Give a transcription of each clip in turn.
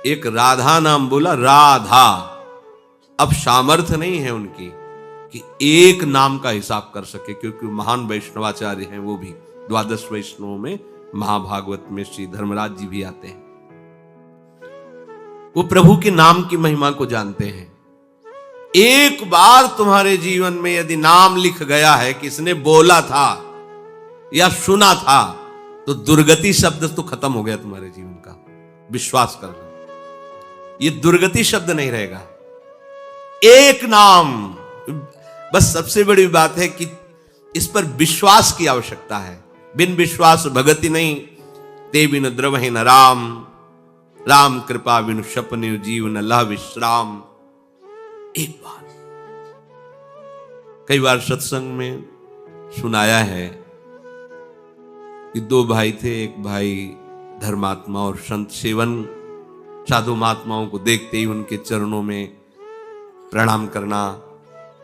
एक राधा नाम बोला, राधा। अब सामर्थ्य नहीं है उनकी कि एक नाम का हिसाब कर सके, क्योंकि महान वैष्णवाचार्य हैं वो भी। द्वादश वैष्णवों में महाभागवत में श्री धर्मराज जी भी आते हैं। वो प्रभु के नाम की महिमा को जानते हैं। एक बार तुम्हारे जीवन में यदि नाम लिख गया है, किसने बोला था या सुना था, तो दुर्गति शब्द तो खत्म हो गया तुम्हारे जीवन का। विश्वास कर लो, ये दुर्गति शब्द नहीं रहेगा। एक नाम, बस सबसे बड़ी बात है कि इस पर विश्वास की आवश्यकता है। बिन विश्वास भगति नहीं, ते बिन द्रवहि न राम। राम कृपा बिनु सपने जीवन लह विश्राम। एक बार, कई बार सत्संग में सुनाया है कि दो भाई थे। एक भाई धर्मात्मा और संत सेवन, साधु महात्माओं को देखते ही उनके चरणों में प्रणाम करना,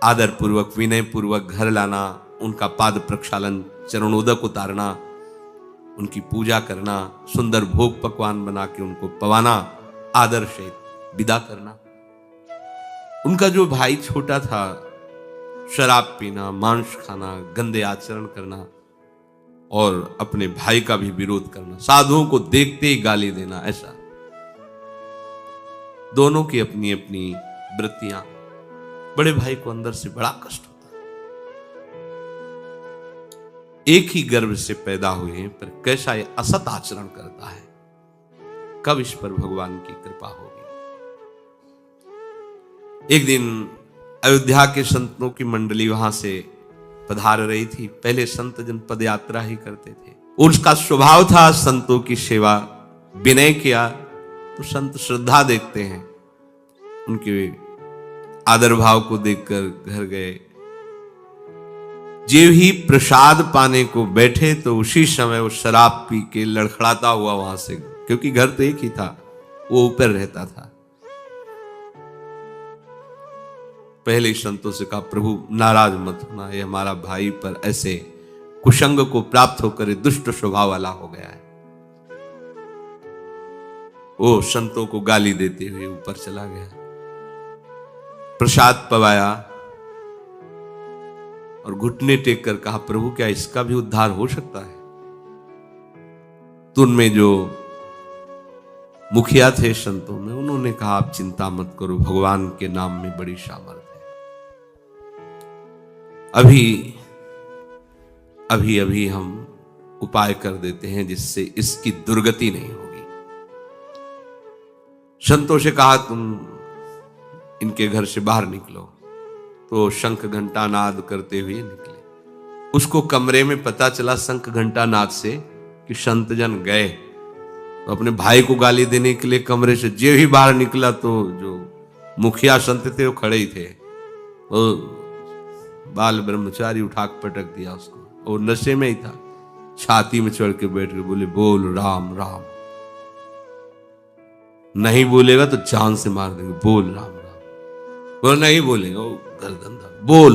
आदर पूर्वक विनय पूर्वक घर लाना, उनका पाद प्रक्षालन, चरणोदक उतारना, उनकी पूजा करना, सुंदर भोग पकवान बना के उनको पवाना, आदर से विदा करना। उनका जो भाई छोटा था, शराब पीना, मांस खाना, गंदे आचरण करना और अपने भाई का भी विरोध करना, साधुओं को देखते ही गाली देना, ऐसा। दोनों की अपनी अपनी वृत्तियां। बड़े भाई को अंदर से बड़ा कष्ट होता है। एक ही गर्भ से पैदा हुए हैं, पर कैसा ये असत आचरण करता है। कब इस पर भगवान की कृपा होगी। एक दिन अयोध्या के संतों की मंडली वहां से पधार रही थी। पहले संत जन पद यात्रा ही करते थे। उसका स्वभाव था संतों की सेवा। विनय किया तो संत श्रद्धा देखते हैं, उनके आदर भाव को देखकर घर गए। जो ही प्रसाद पाने को बैठे तो उसी समय वो शराब पी के लड़खड़ाता हुआ वहां से, क्योंकि घर तो एक ही था, वो ऊपर रहता था। पहले संतों से कहा, प्रभु नाराज मत होना, ये हमारा भाई पर ऐसे कुसंग को प्राप्त होकर दुष्ट स्वभाव वाला हो गया है। वो संतों को गाली देते हुए ऊपर चला गया। प्रसाद पवाया और घुटने टेक कर कहा, प्रभु क्या इसका भी उद्धार हो सकता है। तो उनमें जो मुखिया थे संतों में, उन्होंने कहा, आप चिंता मत करो, भगवान के नाम में बड़ी सामर्थ है। अभी हम उपाय कर देते हैं जिससे इसकी दुर्गति नहीं होगी। संतों से कहा, तुम इनके घर से बाहर निकलो। तो शंख घंटा नाद करते हुए निकले। उसको कमरे में पता चला शंख घंटा नाद से कि संत जन गए। तो अपने भाई को गाली देने के लिए कमरे से जो ही बाहर निकला, तो जो मुखिया संत थे वो खड़े ही थे। वो बाल ब्रह्मचारी उठा पटक दिया उसको, और नशे में ही था। छाती में चढ़ के बैठ के बोले, बोल राम राम। नहीं बोलेगा तो जान से मार देंगे, बोल राम राम। वो नहीं बोलेगा, वो गर्दन था, बोल।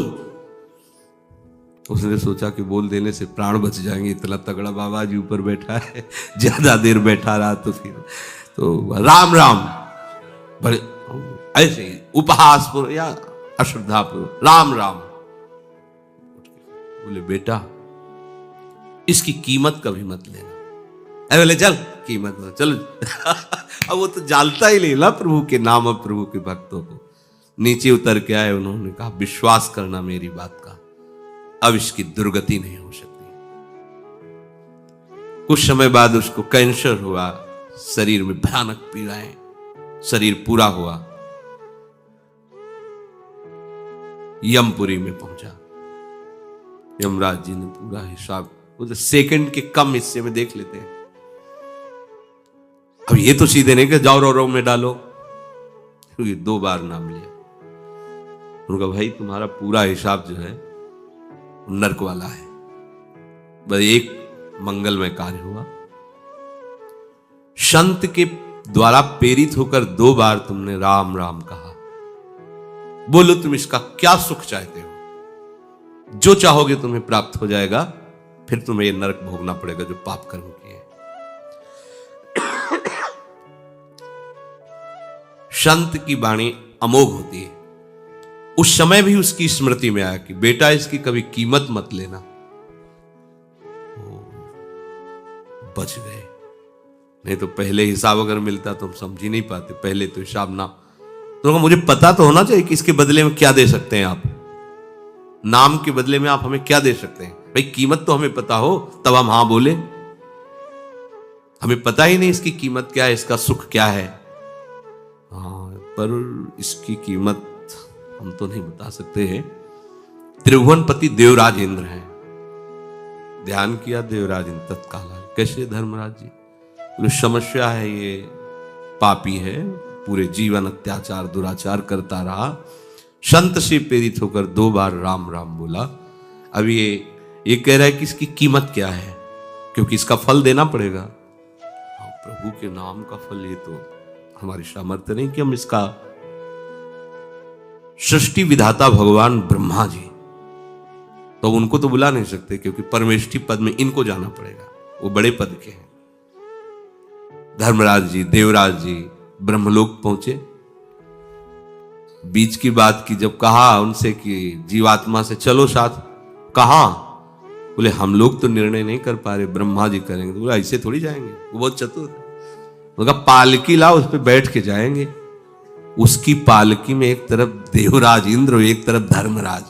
उसने सोचा कि बोल देने से प्राण बच जाएंगे, इतना तगड़ा बाबा जी ऊपर बैठा है, ज्यादा देर बैठा रहा तो फिर तो राम राम, बड़े ऐसे ही उपहास पूर्व या अश्रद्धा पूर्व राम राम। बोले, बेटा इसकी कीमत कभी मत लेना। अरे बोले, चल कीमत मत, चलो। अब वो तो जानता ही नहीं ना प्रभु के नाम और प्रभु के भक्तों को। नीचे उतर के आए, उन्होंने कहा, विश्वास करना मेरी बात का, अब इसकी दुर्गति नहीं हो सकती। कुछ समय बाद उसको कैंसर हुआ, शरीर में भयानक पीड़ाएं, शरीर पूरा हुआ। यमपुरी में पहुंचा। यमराज जी ने पूरा हिसाब, वो सेकंड के कम हिस्से में देख लेते हैं। अब ये तो सीधे नहीं कि जाओ रो में डालो, क्योंकि 2 बार नाम लिया। उनका, भाई तुम्हारा पूरा हिसाब जो है नरक वाला है। बस एक मंगलमय कार्य हुआ। संत के द्वारा प्रेरित होकर 2 बार तुमने राम राम कहा। बोलो तुम इसका क्या सुख चाहते हो, जो चाहोगे तुम्हें प्राप्त हो जाएगा, फिर तुम्हें ये नरक भोगना पड़ेगा जो पाप कर्म किए। संत की वाणी अमोघ होती है। उस समय भी उसकी स्मृति में आया कि बेटा इसकी कभी कीमत मत लेना। बच गए, नहीं तो पहले हिसाब अगर मिलता तो हम समझ ही नहीं पाते। पहले तो हिसाब ना, तो मुझे पता तो होना चाहिए कि इसके बदले में क्या दे सकते हैं आप, नाम के बदले में आप हमें क्या दे सकते हैं। भाई कीमत तो हमें पता हो तब हम हाँ बोले। हमें पता ही नहीं इसकी कीमत क्या है, इसका सुख क्या है। हाँ, पर इसकी कीमत हम तो नहीं बता सकते हैं। त्रिभुवनपति देवराज इंद्र हैं। ध्यान किया देवराज इंद्र तत्काल कैसे धर्मराज जी, तो समस्या है, ये पापी है, पूरे जीवन अत्याचार दुराचार करता रहा, संत से प्रेरित होकर 2 बार राम राम बोला। अब ये कह रहा है कि इसकी कीमत क्या है, क्योंकि इसका फल देना पड़ेगा। प्रभु के नाम का फल, ये तो हमारी सामर्थ्य नहीं कि हम इसका। सृष्टि विधाता भगवान ब्रह्मा जी, तो उनको तो बुला नहीं सकते क्योंकि परमेष्ठी पद में इनको जाना पड़ेगा, वो बड़े पद के हैं। धर्मराज जी, देवराज जी ब्रह्मलोक पहुंचे। बीच की बात की जब कहा उनसे कि जीवात्मा से चलो साथ, कहा बोले हम लोग तो निर्णय नहीं कर पा रहे, ब्रह्मा जी करेंगे। तो बोला ऐसे थोड़ी जाएंगे, वो बहुत चतुर है। उनका पालकी लाओ, उस पर बैठ के जाएंगे। उसकी पालकी में एक तरफ देवराज इंद्र और एक तरफ धर्मराज।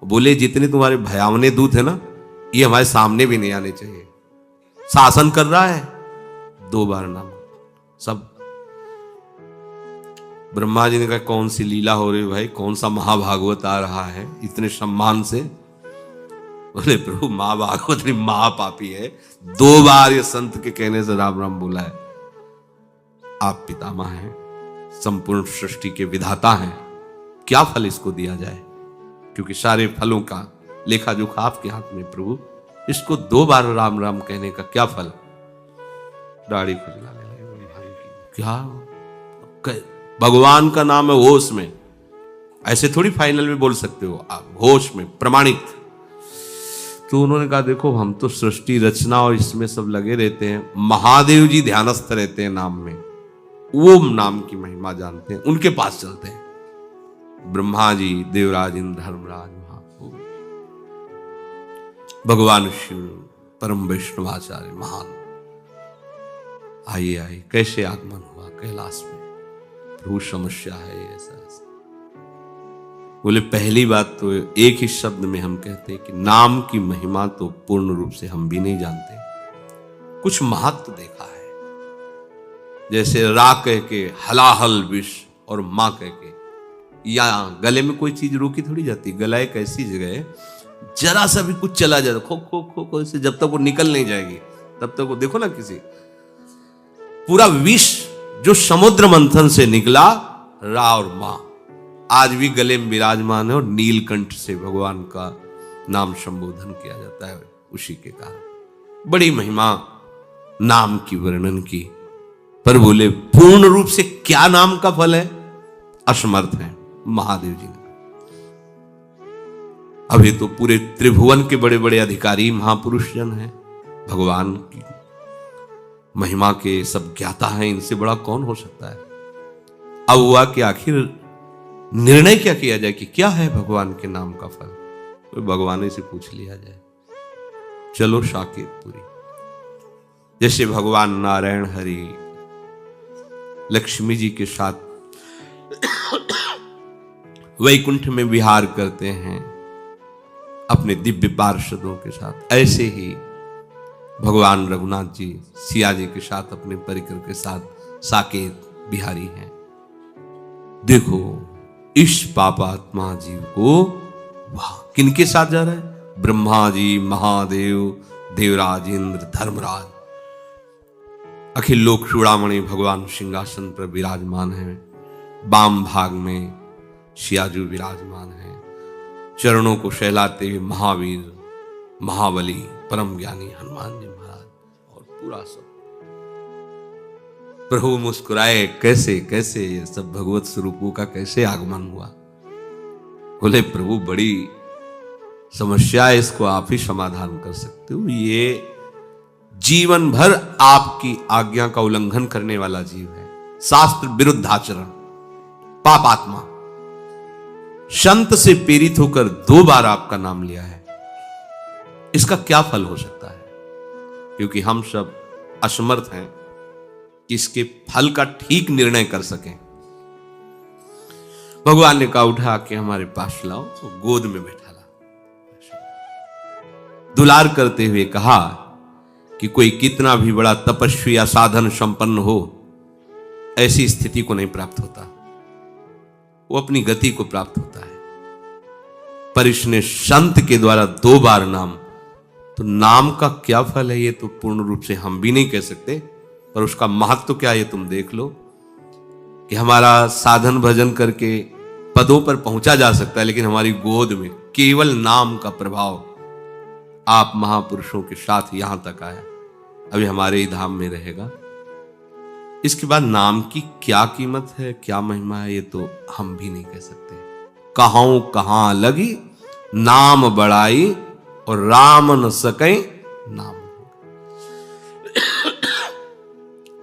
बोले जितने तुम्हारे भयावने दूत है ना, ये हमारे सामने भी नहीं आने चाहिए। शासन कर रहा है, 2 बार नाम सब। ब्रह्मा जी ने कहा कौन सी लीला हो रही भाई, कौन सा महाभागवत आ रहा है इतने सम्मान से। बोले प्रभु महाभागवत नहीं, महापापी है, 2 बार ये संत के कहने से राम राम बोला है। आप पितामह हैं, संपूर्ण सृष्टि के विधाता हैं, क्या फल इसको दिया जाए, क्योंकि सारे फलों का लेखा जोखा आपके हाथ में प्रभु। इसको 2 बार राम राम कहने का क्या फल। दाढ़ी खुजलाने लगे भाई की, क्या भगवान का नाम है होश में, ऐसे थोड़ी फाइनल में बोल सकते हो आप, होश में प्रमाणित। तो उन्होंने कहा देखो हम तो सृष्टि रचना और इसमें सब लगे रहते हैं, महादेव जी ध्यानस्थ रहते हैं नाम में, वो नाम की महिमा जानते हैं, उनके पास चलते हैं। ब्रह्मा जी, देवराज इंद्र, धर्मराज, भगवान शिव, परम वैष्णवाचार्य महान आइए कैसे आगमन हुआ कैलाश में। प्रभु समस्या है ऐसा। बोले पहली बात तो एक ही शब्द में हम कहते हैं कि नाम की महिमा तो पूर्ण रूप से हम भी नहीं जानते, कुछ महत्व देखा है। जैसे रा कह के हलाहल विष और मां कह के, या गले में कोई चीज रोकी थोड़ी जाती। गला एक ऐसी जगह है, जरा सा भी कुछ चला जाए खो खो खो खो से, जब तक वो निकल नहीं जाएगी तब तक वो, देखो ना किसी पूरा विष जो समुद्र मंथन से निकला, रा और मां आज भी गले में विराजमान है, और नीलकंठ से भगवान का नाम संबोधन किया जाता है उसी के कारण। बड़ी महिमा नाम की वर्णन की, पर बोले पूर्ण रूप से क्या नाम का फल है, असमर्थ है महादेव जी ने। अभी तो पूरे त्रिभुवन के बड़े बड़े अधिकारी महापुरुष जन हैं, भगवान की महिमा के सब ज्ञाता हैं, इनसे बड़ा कौन हो सकता है। अब हुआ कि आखिर निर्णय क्या किया जाए कि क्या है भगवान के नाम का फल, तो भगवान से पूछ लिया जाए। चलो साकेतपुरी, जैसे भगवान नारायण हरि लक्ष्मी जी के साथ वैकुंठ में विहार करते हैं अपने दिव्य पार्षदों के साथ, ऐसे ही भगवान रघुनाथ जी सिया जी के साथ अपने परिकर के साथ साकेत बिहारी हैं। देखो इस पापात्मा जीव को वाह किनके साथ जा रहा है, ब्रह्मा जी, महादेव, देवराज इंद्र, धर्मराज, अखिल लोक चूड़ामणि भगवान सिंहासन पर विराजमान हैं। वाम भाग में सियाजू विराजमान हैं, चरणों को सहलाते हुए महावीर, महाबली, परम ज्ञानी हनुमान जी महाराज, और पूरा सब। प्रभु मुस्कुराए, कैसे कैसे ये सब भगवत स्वरूपों का कैसे आगमन हुआ। बोले प्रभु बड़ी समस्या है, इसको आप ही समाधान कर सकते हो। ये जीवन भर आपकी आज्ञा का उल्लंघन करने वाला जीव है, शास्त्र विरुद्ध आचरण। पापात्मा, संत से प्रेरित होकर 2 बार आपका नाम लिया है, इसका क्या फल हो सकता है? क्योंकि हम सब असमर्थ हैं कि इसके फल का ठीक निर्णय कर सकें। भगवान ने कहा उठा के हमारे पास लाओ, तो गोद में बैठा ला, दुलार करते हुए कहा कि कोई कितना भी बड़ा तपस्वी या साधन संपन्न हो, ऐसी स्थिति को नहीं प्राप्त होता, वो अपनी गति को प्राप्त होता है। पर इसने संत के द्वारा 2 बार नाम, तो नाम का क्या फल है ये तो पूर्ण रूप से हम भी नहीं कह सकते, पर उसका महत्व क्या है ये तुम देख लो कि हमारा साधन भजन करके पदों पर पहुंचा जा सकता है, लेकिन हमारी गोद में केवल नाम का प्रभाव आप महापुरुषों के साथ यहां तक आया, अभी हमारे ही धाम में रहेगा। इसके बाद नाम की क्या कीमत है, क्या महिमा है, ये तो हम भी नहीं कह सकते। कहां कहां लगी नाम बड़ाई, और राम न सके नाम।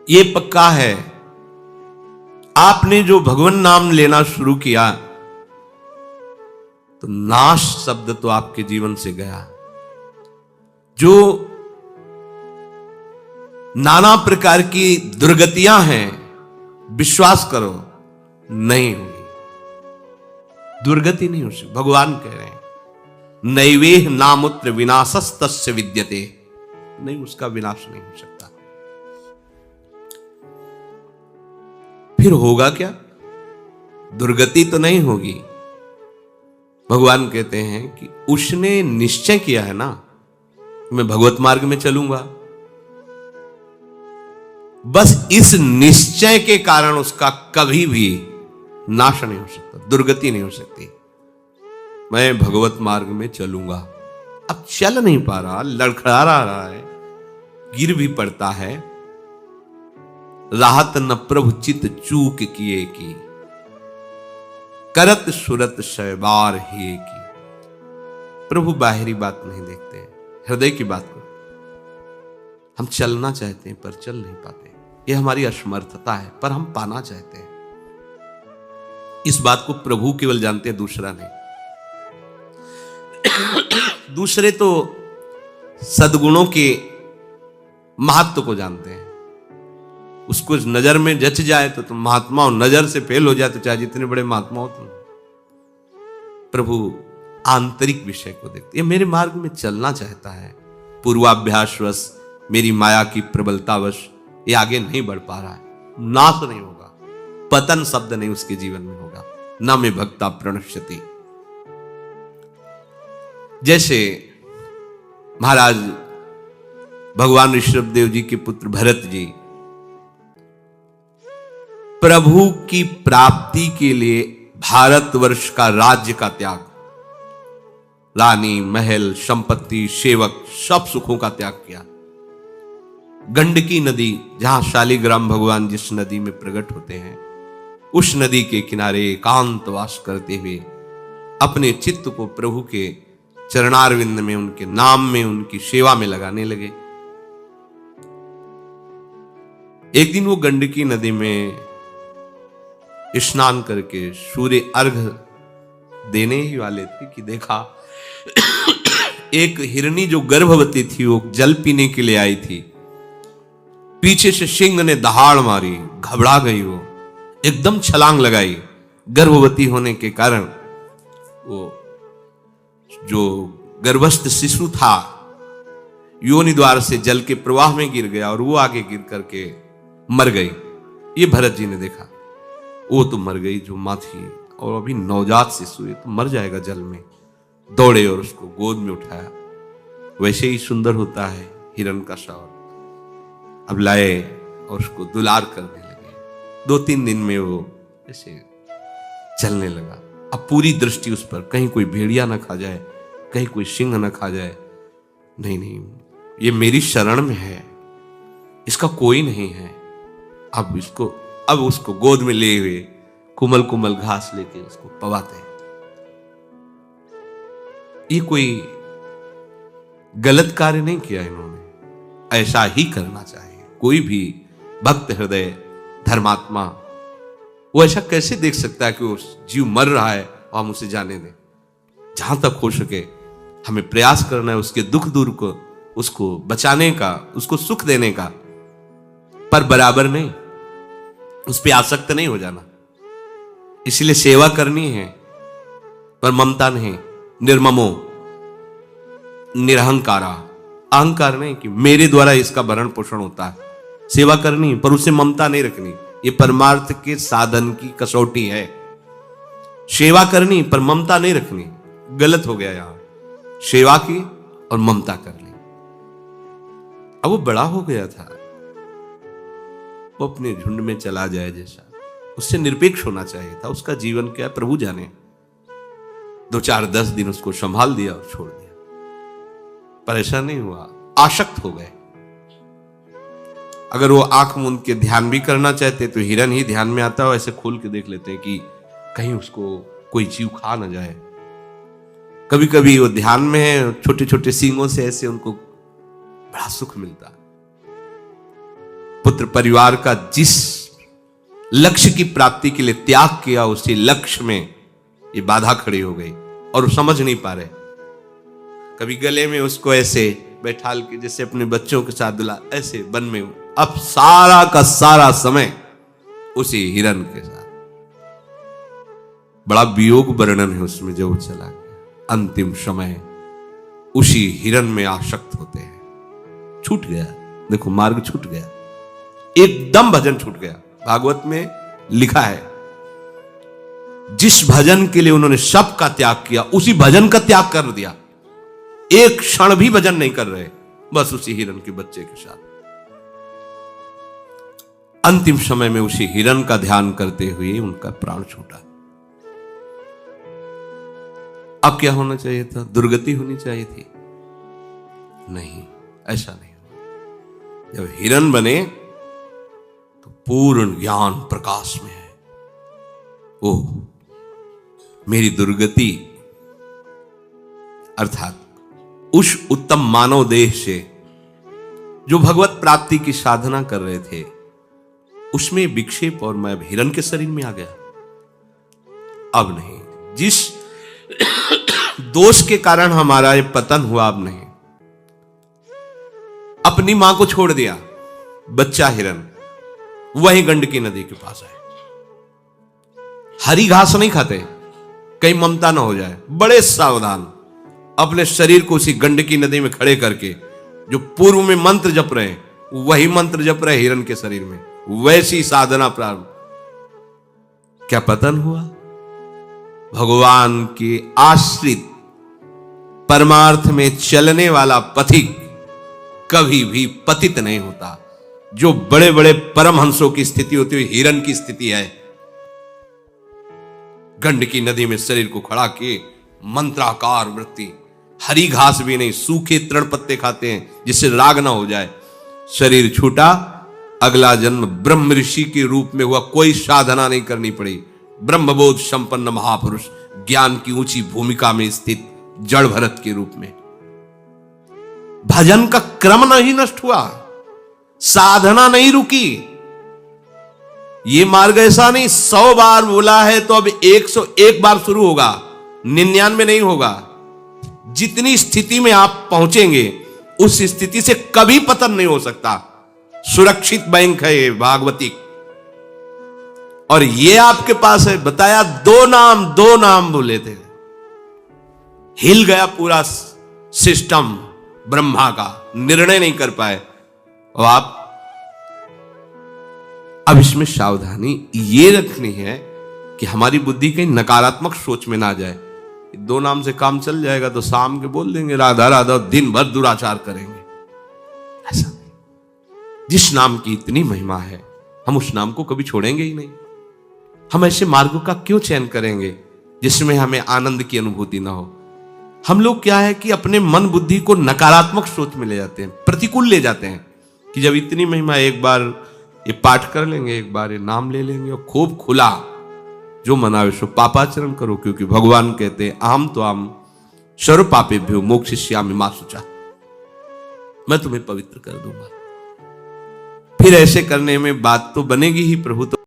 ये पक्का है, आपने जो भगवान नाम लेना शुरू किया तो नाश शब्द तो आपके जीवन से गया। जो नाना प्रकार की दुर्गतियां हैं, विश्वास करो नहीं होगी, दुर्गति नहीं हो सकती। भगवान कह रहे हैं नैवेह नामुत्र विनाशस्तस्य विद्यते, नहीं, उसका विनाश नहीं हो सकता। फिर होगा क्या? दुर्गति तो नहीं होगी। भगवान कहते हैं कि उसने निश्चय किया है ना, मैं भगवत मार्ग में चलूंगा, बस इस निश्चय के कारण उसका कभी भी नाश नहीं हो सकता, दुर्गति नहीं हो सकती। मैं भगवत मार्ग में चलूंगा। अब चल नहीं पा रहा, लड़खड़ा रहा है, गिर भी पड़ता है, राहत न प्रभु चित चूक किए की, करत सुरत शैबार हे की। प्रभु बाहरी बात नहीं देखते, हृदय की बात को। हम चलना चाहते हैं पर चल नहीं पाते, यह हमारी असमर्थता है, पर हम पाना चाहते हैं। इस बात को प्रभु केवल जानते हैं, दूसरा नहीं। दूसरे तो सद्गुणों के महत्व को जानते हैं, उसको नजर में जच जाए तो तुम महात्मा हो, नजर से फेल हो जाए तो चाहे जितने बड़े महात्मा हो तुम। प्रभु आंतरिक विषय को देखते, ये मेरे मार्ग में चलना चाहता है, पूर्वाभ्यासवश मेरी माया की प्रबलतावश ये आगे नहीं बढ़ पा रहा है, नाश नहीं होगा, पतन शब्द नहीं उसके जीवन में होगा, न में भक्ता प्रणश्यति। जैसे महाराज भगवान ऋषभदेव जी के पुत्र भरत जी प्रभु की प्राप्ति के लिए भारतवर्ष का राज्य का त्याग, रानी, महल, संपत्ति, सेवक, सब सुखों का त्याग किया। गंडकी नदी, जहां शालिग्राम भगवान जिस नदी में प्रकट होते हैं, उस नदी के किनारे एकांतवास करते हुए अपने चित्त को प्रभु के चरणारविंद में, उनके नाम में, उनकी सेवा में लगाने लगे। एक दिन वो गंडकी नदी में स्नान करके सूर्य अर्घ देने ही वाले थे कि देखा एक हिरनी जो गर्भवती थी, वो जल पीने के लिए आई थी, पीछे से सिंह ने दहाड़ मारी, घबरा गई, वो एकदम छलांग लगाई। गर्भवती होने के कारण वो जो गर्भस्थ शिशु था योनि द्वार से जल के प्रवाह में गिर गया और वो आगे गिर करके मर गई। ये भरत जी ने देखा, वो तो मर गई जो मां थी, और अभी नवजात शिशु है तो मर जाएगा जल में। दौड़े और उसको गोद में उठाया, वैसे ही सुंदर होता है हिरण का शौर। अब लाए और उसको दुलार करने लगे। 2-3 दिन में वो ऐसे चलने लगा। अब पूरी दृष्टि उस पर, कहीं कोई भेड़िया ना खा जाए, कहीं कोई सिंह ना खा जाए। नहीं नहीं, ये मेरी शरण में है, इसका कोई नहीं है। अब उसको गोद में ले हुए कुमल कुमल घास लेके उसको पवाते हैं। ये कोई गलत कार्य नहीं किया इन्होंने, ऐसा ही करना चाहिए। कोई भी भक्त हृदय धर्मात्मा वो ऐसा कैसे देख सकता है कि वो जीव मर रहा है और हम उसे जाने दें? जहां तक हो सके हमें प्रयास करना है उसके दुख दूर को, उसको बचाने का, उसको सुख देने का, पर बराबर नहीं, उस पर आसक्त नहीं हो जाना। इसलिए सेवा करनी है, पर ममता नहीं, निर्ममो, निरहंकारा, अहंकार नहीं कि मेरे द्वारा इसका भरण पोषण होता है। सेवा करनी पर उसे ममता नहीं रखनी, ये परमार्थ के साधन की कसौटी है। सेवा करनी पर ममता नहीं रखनी, गलत हो गया यहां। सेवा की और ममता कर ली। अब वो बड़ा हो गया था, वो अपने झुंड में चला जाए जैसा, उससे निरपेक्ष होना चाहिए था। उसका जीवन क्या प्रभु जाने। 2-4-10 दिन उसको संभाल दिया और छोड़ दिया, पर ऐसा नहीं हुआ, आसक्त हो गए। अगर वो आंख मूंद के ध्यान भी करना चाहते तो हिरन ही ध्यान में आता हो, ऐसे खोल के देख लेते हैं कि कहीं उसको कोई जीव खा ना जाए। कभी कभी वो ध्यान में है, छोटे छोटे सींगों से ऐसे उनको बड़ा सुख मिलता। पुत्र परिवार का जिस लक्ष्य की प्राप्ति के लिए त्याग किया, उसी लक्ष्य में ये बाधा खड़ी हो गई और वो समझ नहीं पा रहे। कभी गले में उसको ऐसे बैठाल के जैसे अपने बच्चों के साथ दुला, ऐसे वन में अब सारा का सारा समय उसी हिरन के साथ। बड़ा वियोग वर्णन है उसमें, जो चला गया अंतिम समय उसी हिरन में आसक्त होते हैं। छूट गया, देखो मार्ग छूट गया, एकदम भजन छूट गया। भागवत में लिखा है जिस भजन के लिए उन्होंने सब का त्याग किया, उसी भजन का त्याग कर दिया। एक क्षण भी भजन नहीं कर रहे, बस उसी हिरन के बच्चे के साथ। अंतिम समय में उसी हिरन का ध्यान करते हुए उनका प्राण छूटा। अब क्या होना चाहिए था? दुर्गति होनी चाहिए थी? नहीं, ऐसा नहीं हुआ। जब हिरन बने तो पूर्ण ज्ञान प्रकाश में है। ओह, मेरी दुर्गति अर्थात उस उत्तम मानव देह से जो भगवत प्राप्ति की साधना कर रहे थे, उसमें विक्षेप और मैं हिरन के शरीर में आ गया। अब नहीं, जिस दोष के कारण हमारा ये पतन हुआ, अब नहीं। अपनी मां को छोड़ दिया, बच्चा हिरन वही गंडकी नदी के पास आए। हरी घास नहीं खाते, कहीं ममता ना हो जाए, बड़े सावधान अपने शरीर को उसी गंडकी नदी में खड़े करके जो पूर्व में मंत्र जप रहे, वही मंत्र जप रहे हिरन के शरीर में, वैसी साधना प्रारंभ। क्या पतन हुआ? भगवान के आश्रित परमार्थ में चलने वाला पथिक कभी भी पतित नहीं होता। जो बड़े बड़े परमहंसों की स्थिति होती है, हिरन की स्थिति है। गंडकी नदी में शरीर को खड़ा किए, मंत्राकार वृत्ति, हरी घास भी नहीं, सूखे तृण पत्ते खाते हैं जिससे राग ना हो जाए। शरीर छूटा, अगला जन्म ब्रह्म ऋषि के रूप में हुआ, कोई साधना नहीं करनी पड़ी। ब्रह्मबोध संपन्न महापुरुष, ज्ञान की ऊंची भूमिका में स्थित जड़ भरत के रूप में। भजन का क्रम नहीं नष्ट हुआ, साधना नहीं रुकी। ये मार्ग ऐसा नहीं 100 बार बोला है तो अब 101 बार शुरू होगा, 99 नहीं होगा। जितनी स्थिति में आप पहुंचेंगे उस स्थिति से कभी पतन नहीं हो सकता। सुरक्षित बैंक है ये भागवती, और ये आपके पास है। बताया दो नाम बोले थे, हिल गया पूरा सिस्टम ब्रह्मा का, निर्णय नहीं कर पाए। और आप अब इसमें सावधानी ये रखनी है कि हमारी बुद्धि कहीं नकारात्मक सोच में ना जाए। 2 नाम से काम चल जाएगा तो शाम के बोल देंगे राधा राधा, दिन भर दुराचार करेंगे। ऐसा नहीं, जिस नाम की इतनी महिमा है हम उस नाम को कभी छोड़ेंगे ही नहीं। हम ऐसे मार्गों का क्यों चयन करेंगे जिसमें हमें आनंद की अनुभूति ना हो? हम लोग क्या है कि अपने मन बुद्धि को नकारात्मक सोच में ले जाते हैं, प्रतिकूल ले जाते हैं कि जब इतनी महिमा, एक बार ये पाठ कर लेंगे, एक बार ये नाम ले लेंगे और खूब खुला जो मनावे सो पापाचरण करो, क्योंकि भगवान कहते हैं अहम तो हम सर्व पापेभ्यो मोक्षयिष्यामि मा शुचा, मैं तुम्हें पवित्र कर दूंगा। फिर ऐसे करने में बात तो बनेगी ही, प्रभु तो